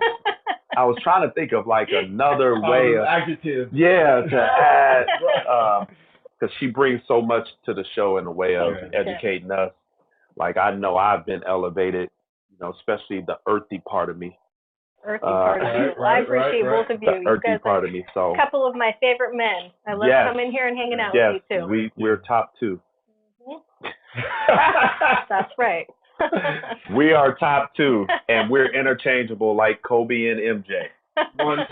I was trying to think of like another way of adjective. Yeah, to add because she brings so much to the show in the way of educating us. Like I know I've been elevated, especially the earthy part of me. Earthy part of you. I appreciate both of you. The earthy part of me. So a couple of my favorite men. I love coming here and hanging out with you too. We're top two. That's right. We are top two, and we're interchangeable like Kobe and MJ. 1, 2,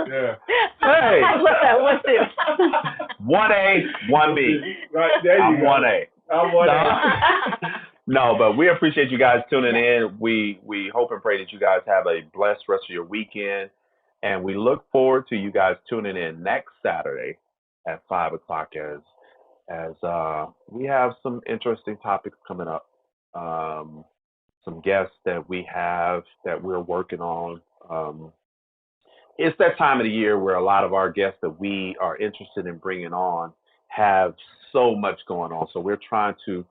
yeah. Hey, I love that 1, 2. 1A, 1B. Right there, I'm you go. 1A. I'm 1A. No, but we appreciate you guys tuning in. We hope and pray that you guys have a blessed rest of your weekend, and we look forward to you guys tuning in next Saturday at 5:00 as we have some interesting topics coming up. Some guests that we have that we're working on. It's that time of the year where a lot of our guests that we are interested in bringing on have so much going on. So we're trying to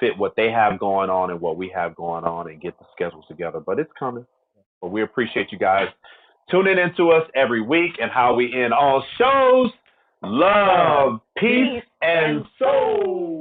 fit what they have going on and what we have going on and get the schedules together. But it's coming. But we appreciate you guys tuning into us every week and how we end all shows. Love, peace, and soul.